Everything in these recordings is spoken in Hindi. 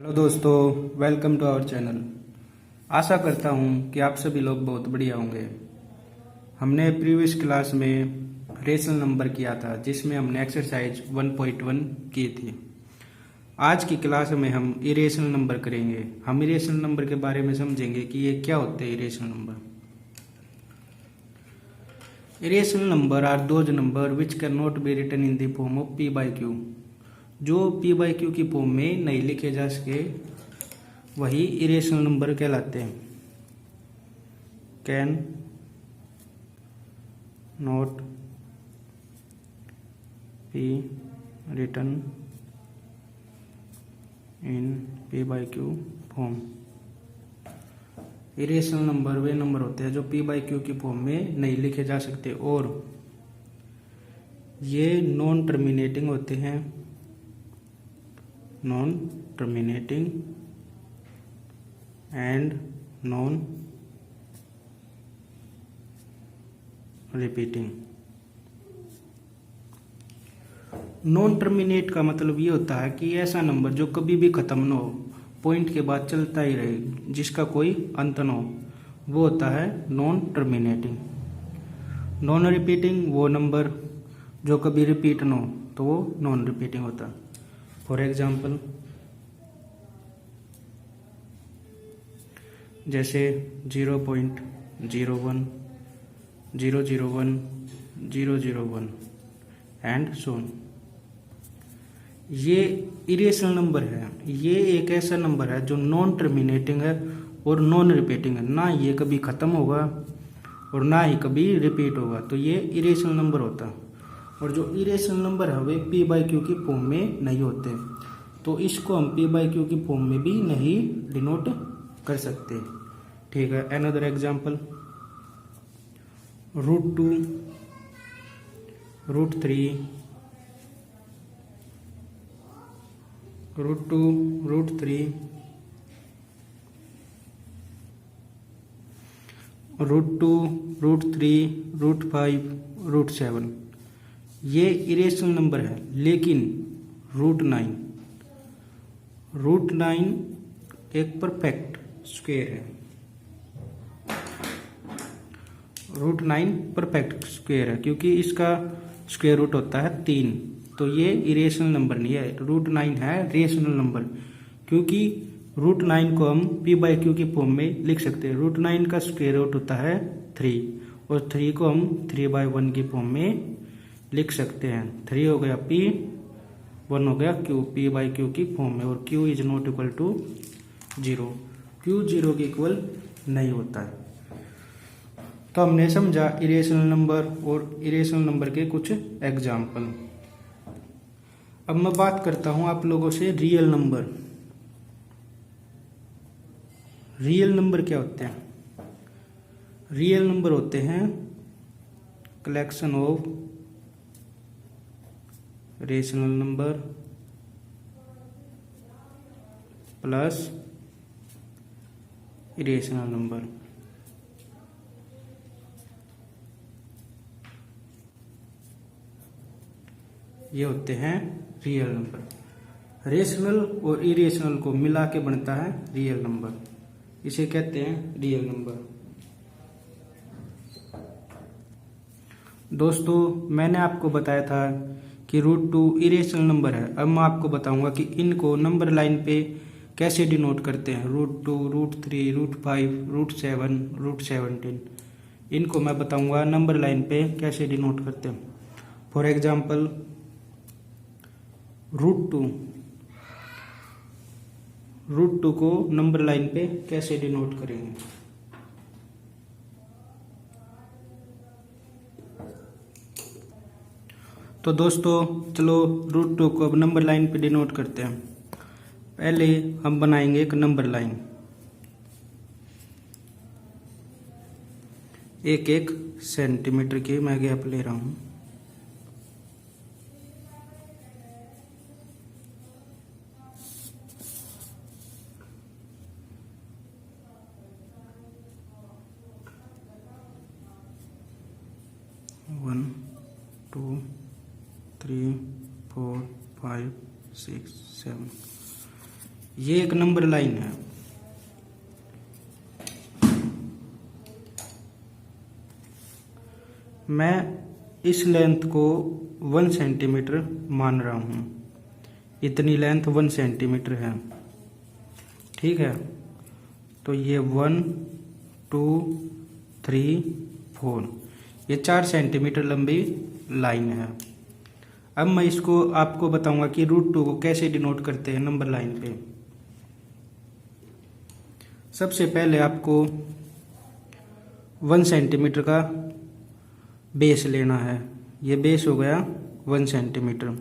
हेलो दोस्तों, वेलकम टू आवर चैनल। आशा करता हूँ कि आप सभी लोग बहुत बढ़िया होंगे। हमने प्रीवियस क्लास में रेशनल नंबर किया था, जिसमें हमने एक्सरसाइज 1.1 की थी। आज की क्लास में हम इरेशनल नंबर करेंगे। हम इरेशनल नंबर के बारे में समझेंगे कि ये क्या होते हैं। Irrational number are those number which can not be written in the form of p/q। जो p/q की फॉर्म में नहीं लिखे जा सके वही इरेशनल नंबर कहलाते हैं। Can not be written in p/q form. Irrational number वे नंबर होते हैं जो p/q की फॉर्म में नहीं लिखे जा सकते और ये नॉन टर्मिनेटिंग होते हैं। Non terminating and non repeating. Non terminate का मतलब ये होता है कि ऐसा नंबर जो कभी भी खत्म न हो, पॉइंट के बाद चलता ही रहे, जिसका कोई अंत न हो, वो होता है नॉन टर्मिनेटिंग। नॉन रिपीटिंग वो नंबर जो कभी रिपीट न हो, तो वो नॉन रिपीटिंग होता है। फॉर एग्जाम्पल जैसे 0.01 001 001 एंड सो ऑन। ये इरेशनल नंबर है। ये एक ऐसा नंबर है जो नॉन टर्मिनेटिंग है और नॉन रिपीटिंग है। ना ये कभी खत्म होगा और ना ही कभी रिपीट होगा, तो ये इरेशनल नंबर होता है। और जो इरेशनल नंबर है वे p/q की फॉर्म में नहीं होते, तो इसको हम p/q की फॉर्म में भी नहीं डिनोट कर सकते। ठीक है, अनदर एग्जाम्पल √2 √3 √2 √3 √2 √3 √5 √7। ये इरेशनल नंबर है। लेकिन √9 एक परफेक्ट स्क्वायर है। √9 परफेक्ट स्क्वायर है क्योंकि इसका स्क्वायर रूट होता है 3, तो ये इरेशनल नंबर नहीं है। √9 है रेशनल नंबर, क्योंकि √9 को हम p/q की फॉर्म में लिख सकते हैं। √9 का स्क्वायर रूट होता है 3 और 3 को हम 3/1 की फॉर्म में लिख सकते हैं। 3 हो गया p, 1 हो गया q, p/q की फॉर्म में। और q is not equal to 0। q 0 के इक्वल नहीं होता है। तो हमने समझा इरेशनल नंबर और इरेशनल नंबर के कुछ एग्जाम्पल। अब मैं बात करता हूं आप लोगों से रियल नंबर। रियल नंबर क्या होते हैं? रियल नंबर होते हैं collection of rational number plus irrational number. ये होते हैं रियल नंबर। रेशनल और इरेशनल को मिला के बनता है रियल नंबर, इसे कहते हैं रियल नंबर। दोस्तों, मैंने आपको बताया था कि √2 इरेशनल नंबर है। अब मैं आपको बताऊंगा कि इनको नंबर लाइन पे कैसे डिनोट करते हैं। √2 √3 √5 √7 √17 इनको मैं बताऊंगा नंबर लाइन पे कैसे डिनोट करते हैं। फॉर एग्जाम्पल √2 को नंबर लाइन पे कैसे डिनोट करेंगे? तो दोस्तों चलो √2 को अब नंबर लाइन पे डिनोट करते हैं। पहले हम बनाएंगे एक नंबर लाइन, एक सेंटीमीटर की मैं गैप ले रहा हूं। वन 2 3 4 5 6 7 ये एक नंबर लाइन है। मैं इस लेंथ को 1 सेंटीमीटर मान रहा हूं। इतनी लेंथ 1 सेंटीमीटर है, ठीक है। तो ये 1 2 3 4, ये 4 सेंटीमीटर लंबी लाइन है। अब मैं इसको आपको बताऊंगा कि √2 को कैसे डिनोट करते हैं नंबर लाइन पे। सबसे पहले आपको 1 सेंटीमीटर का बेस लेना है। ये बेस हो गया 1 सेंटीमीटर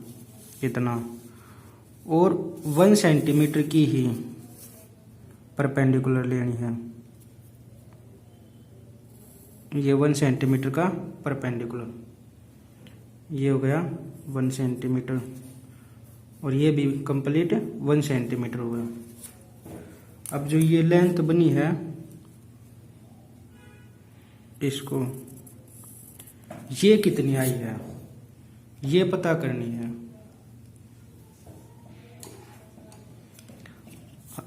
इतना, और 1 सेंटीमीटर की ही परपेंडिकुलर लेनी है। ये 1 सेंटीमीटर का परपेंडिकुलर, ये हो गया 1 सेंटीमीटर, और ये भी कंप्लीट 1 सेंटीमीटर हो गया। अब जो ये लेंथ बनी है, इसको ये कितनी आई है ये पता करनी है।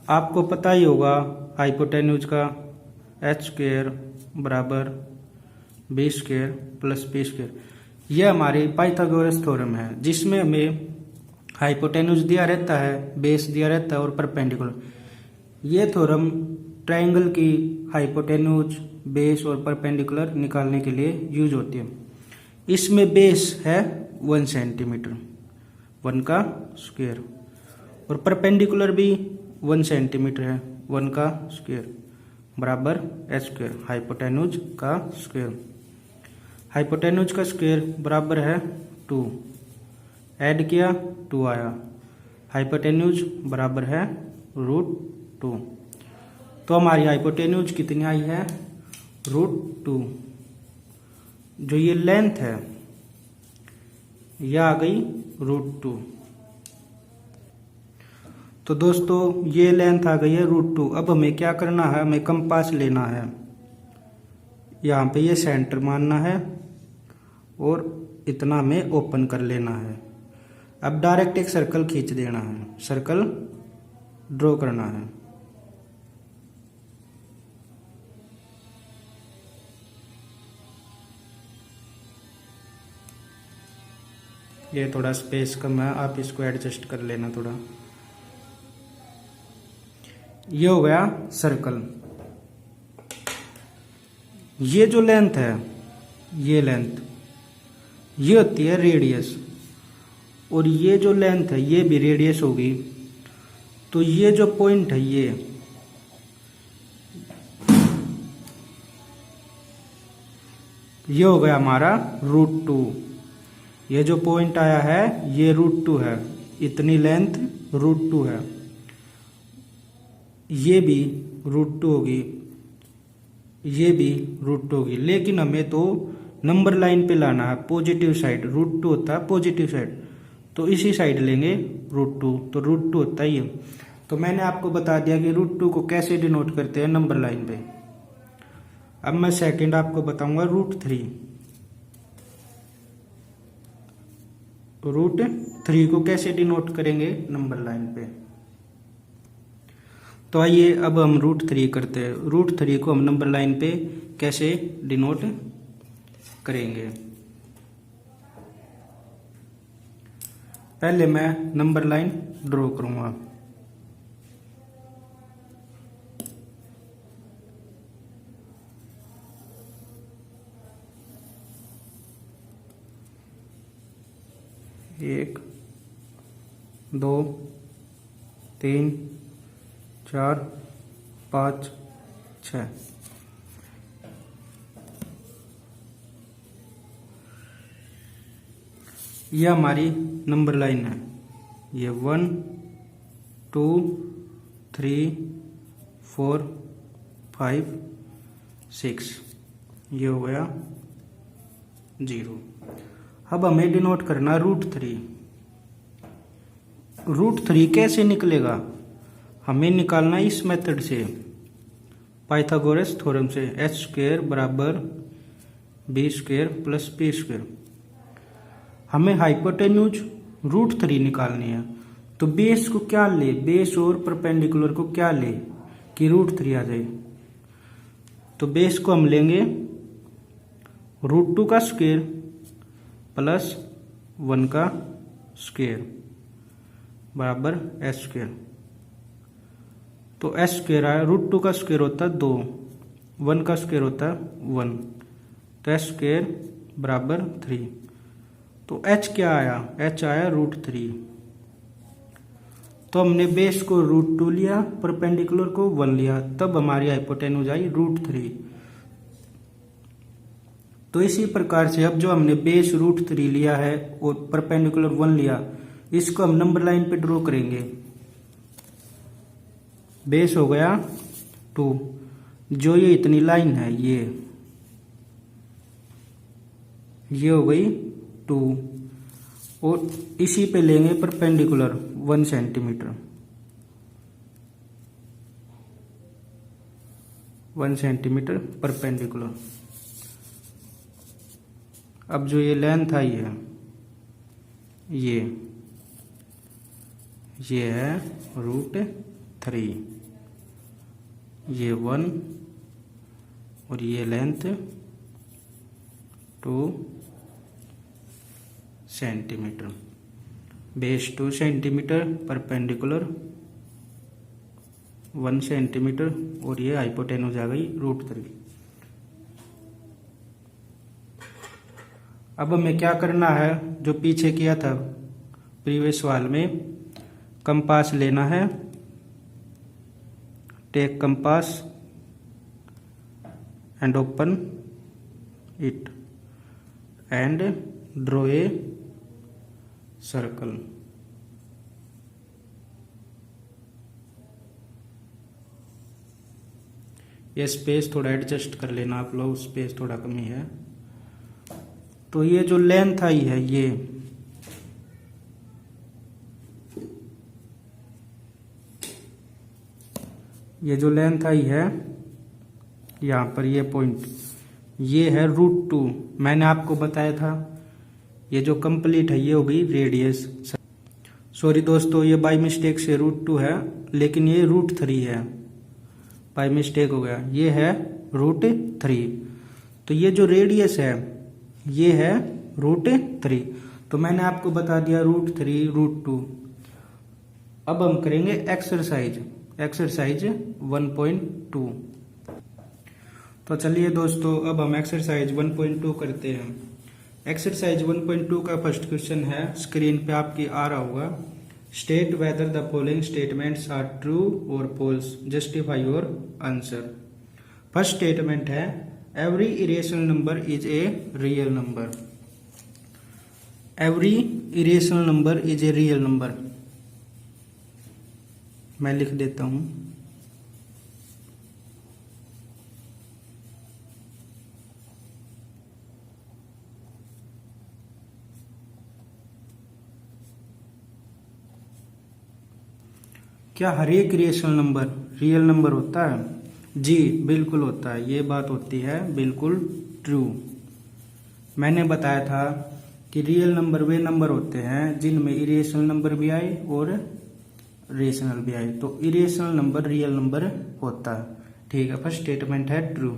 आपको पता ही होगा हाइपोटेन्यूज का h² बराबर b² प्लस p²। यह हमारे पाइथागोरस थ्योरम है, जिसमें हमें हाइपोटेन्यूज दिया रहता है, बेस दिया रहता है और परपेंडिकुलर। ये थ्योरम ट्रायंगल की हाइपोटेन्यूज, बेस और परपेंडिकुलर निकालने के लिए यूज होती है। इसमें बेस है 1 सेंटीमीटर, 1 का स्क्वायर, और परपेंडिकुलर भी 1 सेंटीमीटर है, 1 का स्क्वायर बराबर h², हाइपोटेन्यूज का स्क्वायर। हाइपोटेन्यूज का स्क्वायर बराबर है 2, ऐड किया 2 आया, हाइपोटेन्यूज बराबर है √2। तो हमारी हाइपोटेन्यूज कितनी आई है √2। जो ये लेंथ है यह आ गई √2। तो दोस्तों ये लेंथ आ गई है √2। अब हमें क्या करना है, हमें कंपास लेना है। यहाँ पे ये सेंटर मानना है और इतना हमें ओपन कर लेना है। अब डायरेक्ट एक सर्कल खींच देना है, सर्कल ड्रॉ करना है। ये थोड़ा स्पेस कम है, आप इसको एडजस्ट कर लेना थोड़ा। ये हो गया सर्कल। ये जो लेंथ है, ये लेंथ ये होती है रेडियस, और ये जो लेंथ है ये भी रेडियस होगी। तो ये जो पॉइंट है ये हो गया हमारा √2। ये जो पॉइंट आया है ये √2 है, इतनी लेंथ √2 है। ये भी √2 होगी, ये भी √2 होगी, लेकिन हमें तो नंबर लाइन पे लाना है, पॉजिटिव साइड। √2 होता है पॉजिटिव साइड, तो इसी साइड लेंगे √2, तो √2 होता ही है। तो मैंने आपको बता दिया कि √2 को कैसे डिनोट करते हैं नंबर लाइन पे। अब मैं सेकंड आपको बताऊंगा √3। √3 को कैसे डिनोट करेंगे नंबर लाइन पे। तो आइए अब हम √3 करते हैं। √3 को हम नंबर लाइन पे कैसे डिनोट करेंगे। पहले मैं नंबर लाइन ड्रॉ करूंगा। एक, 2, 3, 4, 5, 6। यह हमारी नंबर लाइन है। ये 1 2 3 4 5 6, ये हो गया 0। अब हमें डिनोट करना √3। √3 कैसे निकलेगा, हमें निकालना इस मेथड से, पाइथागोरस थ्योरम से। h² बराबर b² प्लस p²। हमें हाइपोटेन्यूज √3 निकालनी है, तो बेस को क्या ले, बेस और परपेंडिकुलर को क्या ले कि √3 आ जाए। तो बेस को हम लेंगे √2 का स्क्वायर प्लस 1 का स्क्वायर बराबर s²। तो s² आया, √2 का स्क्वायर होता है 2, 1 का स्क्वायर होता है 1, तो s² बराबर 3। तो h क्या आया, h आया √3। तो हमने बेस को √2 लिया, परपेंडिकुलर को 1 लिया, तब हमारी हाइपोटेन्यूज आई √3। तो इसी प्रकार से अब जो हमने बेस √3 लिया है और परपेंडिकुलर 1 लिया, इसको हम नंबर लाइन पे ड्रॉ करेंगे। बेस हो गया 2, जो ये इतनी लाइन है ये हो गई 2, और इसी पे लेंगे परपेंडिकुलर 1 सेंटीमीटर, 1 सेंटीमीटर परपेंडिकुलर। अब जो ये लेंथ आई है ये है √3, ये 1 और ये length 2 centimetre. Base 2 centimetre, perpendicular 1 centimetre, और ये हाइपोटेन्यूज आ गई √3। अब हमें क्या करना है, जो पीछे किया था प्रीवियस सवाल में, कंपास लेना है। Take compass and open it and draw a circle. ये स्पेस थोड़ा एडजस्ट कर लेना आप लोग, स्पेस थोड़ा कमी है। तो ये जो लेंथ आई है ये जो लेंथ आई है यहाँ पर, ये पॉइंट ये है √2। मैंने आपको बताया था ये जो कंप्लीट है ये हो गई रेडियस। सॉरी दोस्तों, ये बाय मिस्टेक से √2 है, लेकिन ये √3 है, बाय मिस्टेक हो गया, ये है √3। तो ये जो रेडियस है ये है √3। तो मैंने आपको बता दिया √3 √2। अब हम करेंगे एक्सरसाइज 1.2। तो चलिए दोस्तों, अब हम एक्सरसाइज 1.2 करते हैं। एक्सरसाइज 1.2 का फर्स्ट क्वेश्चन है, स्क्रीन पे आपकी आ रहा होगा। State whether the following statements are true और false, justify your answer. First statement है every irrational number is a real number. Every irrational number is a real number. मैं लिख देता हूं, क्या हर एक रिएशनल नंबर रियल नंबर होता है? जी बिल्कुल होता है, ये बात होती है बिल्कुल ट्रू। मैंने बताया था कि रियल नंबर वे नंबर होते हैं जिनमें इरेशनल नंबर भी आए और रेशनल भी आए, तो इरेशनल नंबर रियल नंबर होता है। ठीक है, फर्स्ट स्टेटमेंट है true.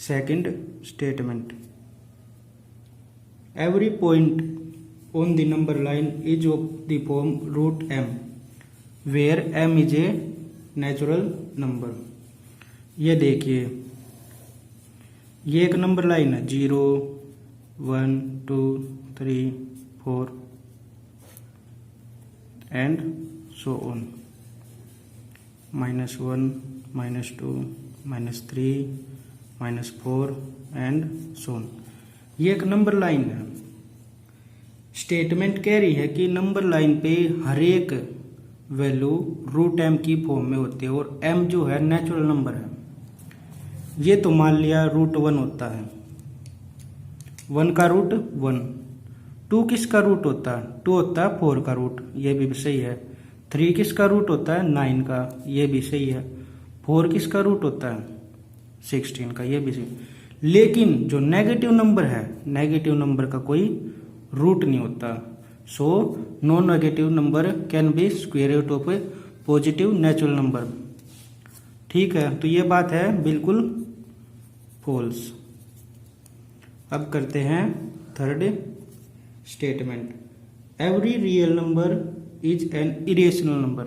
Second statement, every point on the number line is of the form √m where m is a natural number. ये देखिए, ये एक नंबर लाइन है 0 1 2 3 4 and so on, -1 -2 -3 -4 and so on. ये एक नंबर लाइन है। स्टेटमेंट कह रही है कि नंबर लाइन पे हर एक वैल्यू √m की फॉर्म में होती है, और m जो है नेचुरल नंबर है। ये तो मान लिया √1 होता है, 1 का रूट 1। 2 किसका रूट होता है? 2 होता है 4 का रूट, ये भी सही है। 3 किसका रूट होता है? 9 का, ये भी सही है। 4 किसका रूट होता है? 16 का, ये भी सही। लेकिन जो नेगेटिव नंबर है, नेगेटिव नंबर का कोई रूट नहीं होता। So non negative number can be square root of a positive natural number. ठीक है, तो ये बात है बिल्कुल फॉल्स। अब करते हैं third statement, every real number is an irrational number.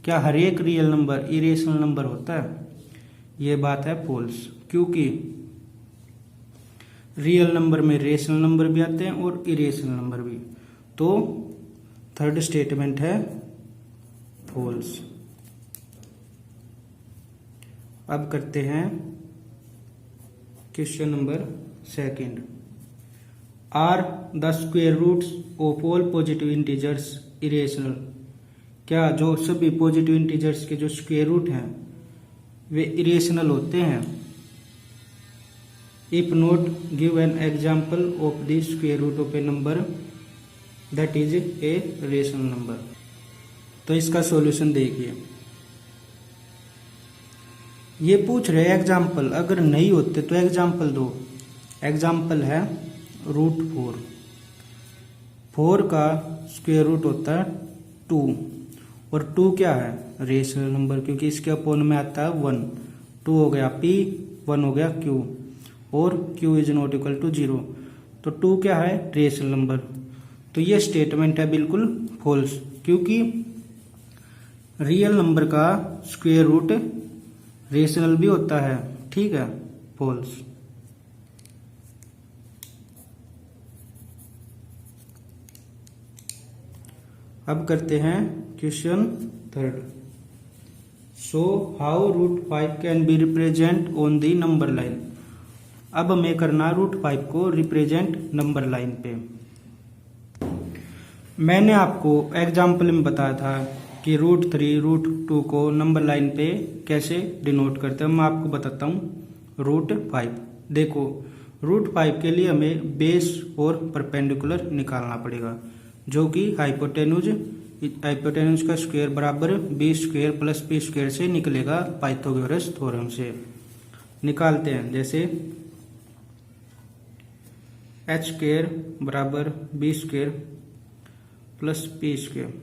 क्या हर एक रियल नंबर इरेशनल नंबर होता है? ये बात है फॉल्स, क्योंकि रियल नंबर में रेशनल नंबर भी आते हैं और इरेशनल नंबर भी। तो थर्ड स्टेटमेंट है फॉल्स। अब करते हैं question number second, are the square roots of all positive integers irrational. क्या जो सभी पॉजिटिव इंटीजर्स के जो स्क्वायर रूट हैं वे इरेशनल होते हैं? If not give an example of the square root of a number that is a rational number. तो इसका सॉल्यूशन देखिए, ये पूछ रहे हैं एग्जाम्पल, अगर नहीं होते तो एग्जाम्पल दो। एग्जाम्पल है रूट 4, 4 का स्क्वायर रूट होता है 2, और 2 क्या है रेशनल नंबर, क्योंकि इसके अपोन में आता है 1। 2 हो गया p, 1 हो गया q, और q is not equal to 0। तो 2 क्या है रेशनल नंबर। तो ये स्टेटमेंट है बिल्कुल फॉल्स, क्योंकि रियल नंबर का स्क्वायर रूट रेशनल भी होता है। ठीक है, फॉल्स। अब करते हैं question third, so how root 5 can be represent on the number line. अब हमें करना रूट 5 को रिप्रेजेंट नंबर लाइन पे। मैंने आपको एग्जाम्पल में बताया था कि रूट 3, रूट 2 को नंबर लाइन पे कैसे डिनोट करते हैं। मैं आपको बताता हूँ रूट 5। देखो, रूट 5 के लिए हमें बेस और परपेंडिकुलर निकालना पड़ेगा, जो कि हाइपोटेन्यूज का स्क्वायर बराबर B square plus P square से निकलेगा पाइथागोरस थ्योरम से। निकालते हैं, जैसे एच स्क्वायर बराबर B square plus P square.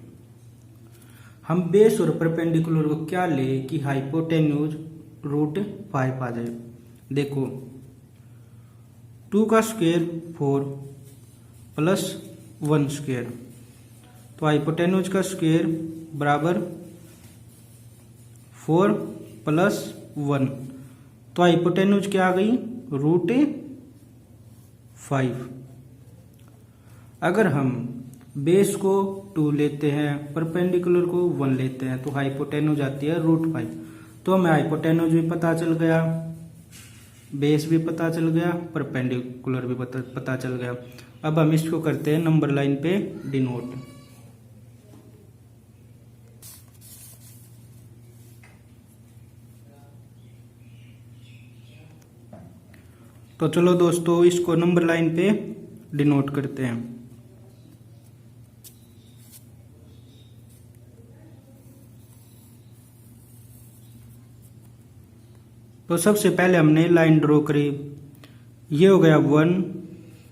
हम बेस और परपेंडिकुलर को क्या ले कि हाइपोटेन्यूज रूट 5 आ जाए। देखो, 2 का स्क्वायर 4 प्लस 1 स्क्वायर, तो हाइपोटेन्यूज का स्क्वायर बराबर 4 प्लस 1, तो हाइपोटेन्यूज क्या आ गई रूट 5। अगर हम बेस को 2 लेते हैं, परपेंडिकुलर को 1 लेते हैं, तो हाइपोटेन्यूज आती है रूट 5। तो हमें हाइपोटेन्यूज भी पता चल गया, बेस भी पता चल गया, परपेंडिकुलर भी पता चल गया। अब हम इसको करते हैं नंबर लाइन पे डिनोट। तो चलो दोस्तों, इसको नंबर लाइन पे डिनोट करते हैं। तो सबसे पहले हमने लाइन ड्रॉ करी, ये हो गया 1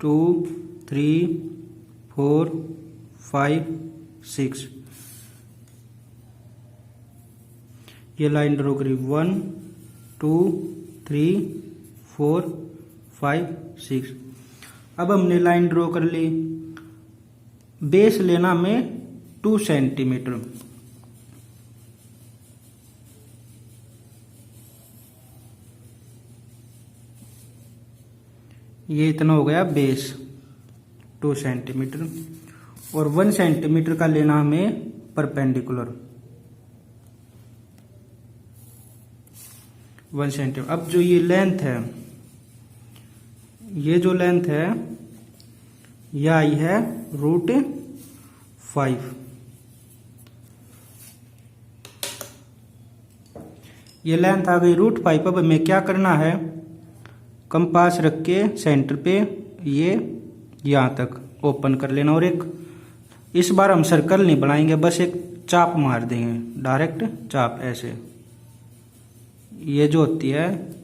2 3 4 5 6। ये लाइन ड्रॉ करी 1 2 3 4 5 6। अब हमने लाइन ड्रॉ कर ली, बेस लेना में 2 सेंटीमीटर। ये इतना हो गया बेस 2 सेंटीमीटर, और 1 सेंटीमीटर का लेना हमें परपेंडिकुलर 1 सेंटीमीटर। अब जो ये लेंथ है, ये जो लेंथ है यह आई है रूट 5। ये लेंथ आ गई रूट 5। अब हमें क्या करना है, कंपास रख के सेंटर पे ये यहाँ तक ओपन कर लेना, और एक इस बार हम सर्कल नहीं बनाएंगे, बस एक चाप मार देंगे, डायरेक्ट चाप ऐसे। ये जो होती है,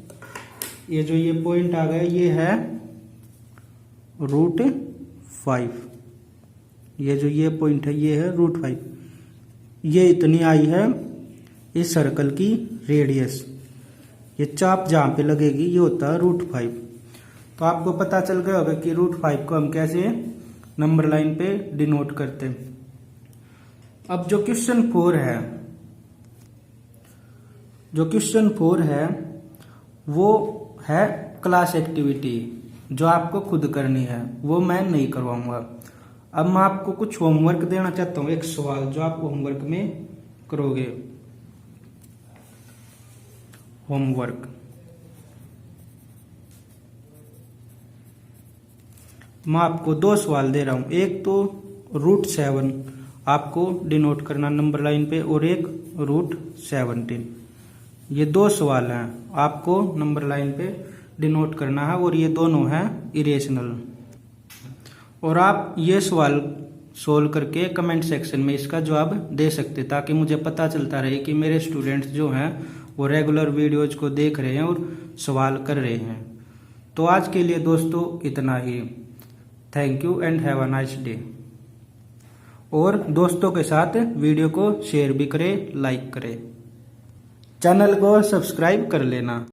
ये जो ये पॉइंट आ गया, ये है रूट 5। ये जो ये पॉइंट है ये है √5। ये इतनी आई है इस सर्कल की रेडियस। ये चाप जहां पे लगेगी ये होता है √5। तो आपको पता चल गया होगा कि √5 को हम कैसे नंबर लाइन पे डिनोट करते हैं। अब जो क्वेश्चन 4 है वो है क्लास एक्टिविटी, जो आपको खुद करनी है, वो मैं नहीं करवाऊंगा। अब मैं आपको कुछ होमवर्क देना चाहता हूँ, एक सवाल जो आप होमवर्क में करोगे। होमवर्क मैं आपको 2 सवाल दे रहा हूं। एक तो √7 आपको डिनोट करना नंबर लाइन पे, और एक √17। ये 2 सवाल हैं आपको नंबर लाइन पे डिनोट करना है, और ये दोनों हैं इरेशनल। और आप ये सवाल सोल्व करके कमेंट सेक्शन में इसका जवाब दे सकते, ताकि मुझे पता चलता रहे कि मेरे स्टूडेंट्स जो हैं वो रेगुलर वीडियोज को देख रहे हैं और सवाल कर रहे हैं। तो आज के लिए दोस्तों इतना ही। Thank you and have a nice day. और दोस्तों के साथ वीडियो को शेयर भी करें, लाइक करें, चैनल को सब्सक्राइब कर लेना।